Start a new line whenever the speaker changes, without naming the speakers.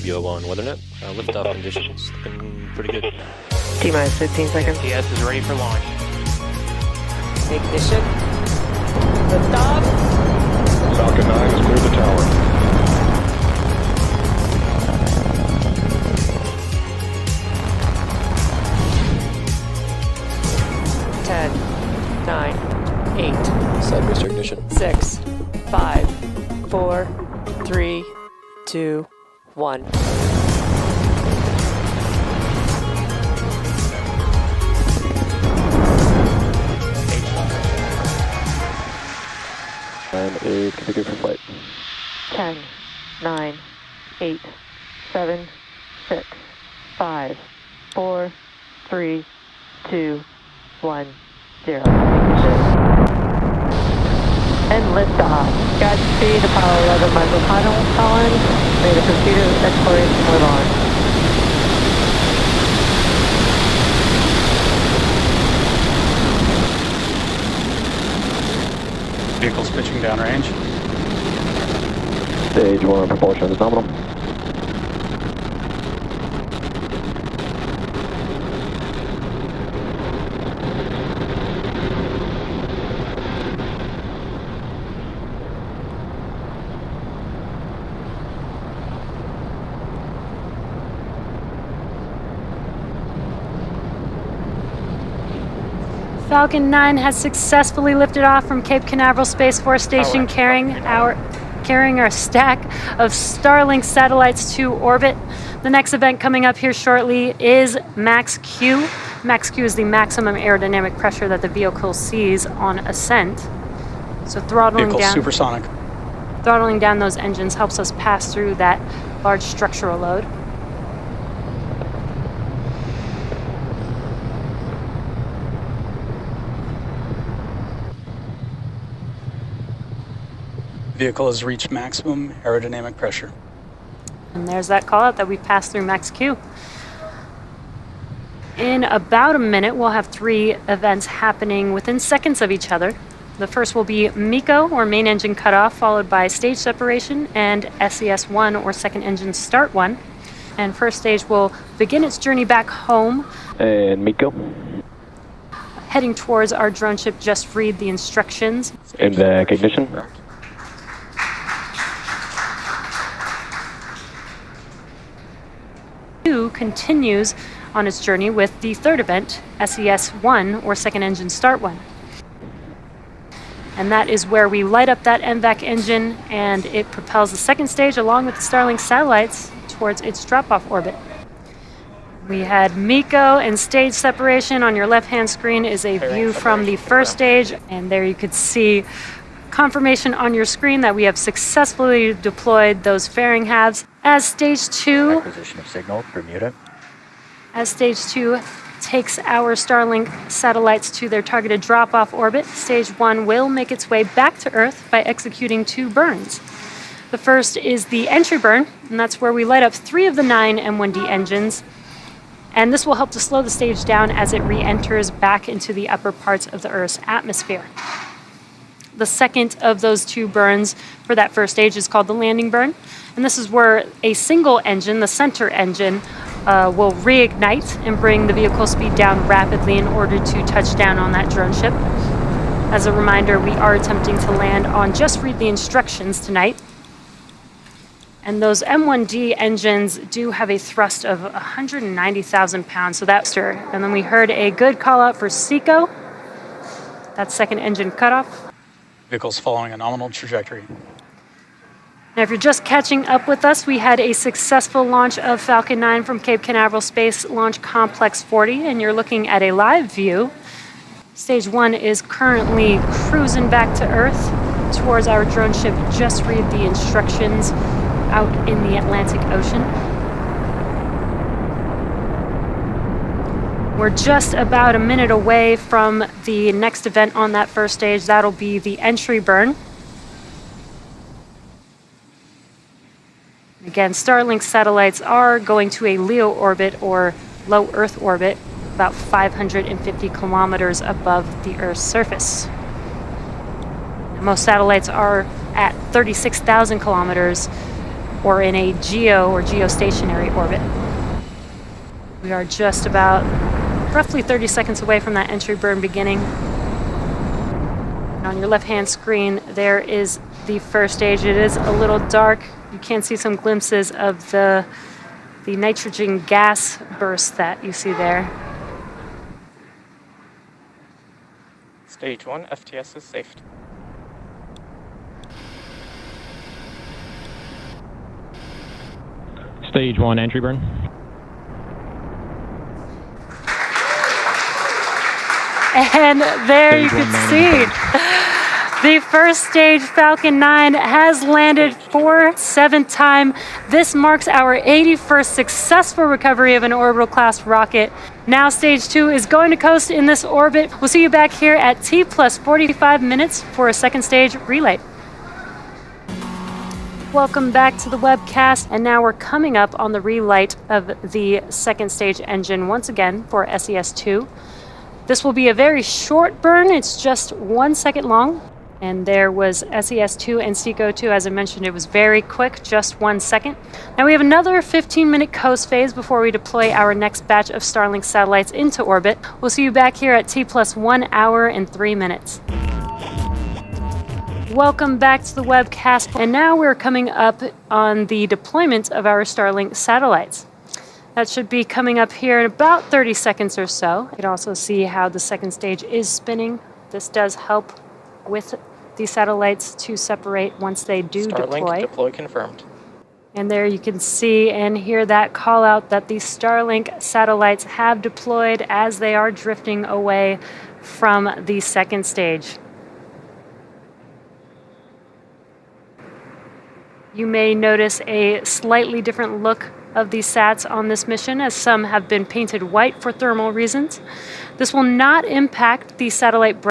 WO1 WeatherNet. Liftoff conditions looking pretty good.
T-minus 15 seconds.
TS is ready for launch.
Ignition. Liftoff.
Falcon 9 has cleared the tower.
Ten, 9, 8,
Side booster ignition.
6, 5, 4, 3, 2, 1.
And a configured for flight.
10, 9, 8, 7, 6, 5, 4, 3, 2, 1, 0. And liftoff. Godspeed, Apollo 11 Michael Collins. May the pursuit of exploration live on.
Vehicle's pitching downrange.
Stage 1 propulsion is nominal.
Falcon 9 has successfully lifted off from Cape Canaveral Space Force Station carrying our stack of Starlink satellites to orbit. The next event coming up here shortly is Max Q. Max Q is the maximum aerodynamic pressure that the vehicle sees on ascent. So throttling down those engines helps us pass through that large structural load.
Vehicle has reached maximum aerodynamic pressure.
And there's that call out that we passed through Max Q. In about a minute, we'll have 3 events happening within seconds of each other. The first will be MECO, or main engine cutoff, followed by stage separation and SES1, or second engine start 1. And first stage will begin its journey back home.
And MECO.
Heading towards our drone ship, just read the instructions.
And back ignition.
Continues on its journey with the third event, SES1, or second engine start 1. And that is where we light up that MVAC engine and it propels the second stage along with the Starlink satellites towards its drop-off orbit. We had MECO and stage separation. On your left-hand screen is a view from the first stage, and there you could see confirmation on your screen that we have successfully deployed those fairing halves. As stage 2
acquisition of signal, Bermuda.
As stage 2 takes our Starlink satellites to their targeted drop-off orbit, stage 1 will make its way back to Earth by executing 2 burns. The first is the entry burn, and that's where we light up 3 of the 9 M1D engines. And this will help to slow the stage down as it re-enters back into the upper parts of the Earth's atmosphere. The second of those 2 burns for that first stage is called the landing burn. And this is where a single engine, the center engine, will reignite and bring the vehicle speed down rapidly in order to touch down on that drone ship. As a reminder, we are attempting to land on Just Read the Instructions tonight. And those M1D engines do have a thrust of 190,000 pounds, so that's sure. And then we heard a good call out for SECO. That's second engine cutoff.
Vehicle's following a nominal trajectory.
Now, if you're just catching up with us, we had a successful launch of Falcon 9 from Cape Canaveral Space Launch Complex 40, and you're looking at a live view. Stage 1 is currently cruising back to Earth towards our drone ship. Just read the instructions out in the Atlantic Ocean. We're just about a minute away from the next event on that first stage. That'll be the entry burn. Again, Starlink satellites are going to a LEO orbit, or low Earth orbit, about 550 kilometers above the Earth's surface. Most satellites are at 36,000 kilometers, or in a geo or geostationary orbit. We are just about roughly 30 seconds away from that entry burn beginning. And on your left-hand screen, there is the first stage. It is a little dark. You can see some glimpses of the nitrogen gas burst that you see there.
Stage 1, FTS is safe.
Stage 1 entry burn.
And there
Stage
you can
1 landing
see the first stage Falcon 9 has landed for 7th time. This marks our 81st successful recovery of an orbital class rocket. Now stage 2 is going to coast in this orbit. We'll see you back here at T plus 45 minutes for a second stage relay. Welcome back to the webcast, and now we're coming up on the relight of the second stage engine once again for SES-2. This will be a very short burn. It's just 1 second long. And there was SES-2 and SECO-2. As I mentioned, it was very quick, just 1 second. Now we have another 15-minute coast phase before we deploy our next batch of Starlink satellites into orbit. We'll see you back here at T plus 1 hour and 3 minutes. Welcome back to the webcast. And now we're coming up on the deployment of our Starlink satellites. That should be coming up here in about 30 seconds or so. You can also see how the second stage is spinning. This does help with the satellites to separate once they do
Starlink deploy confirmed.
And there you can see and hear that call out that the Starlink satellites have deployed as they are drifting away from the second stage. You may notice a slightly different look of these sats on this mission, as some have been painted white for thermal reasons. This will not impact the satellite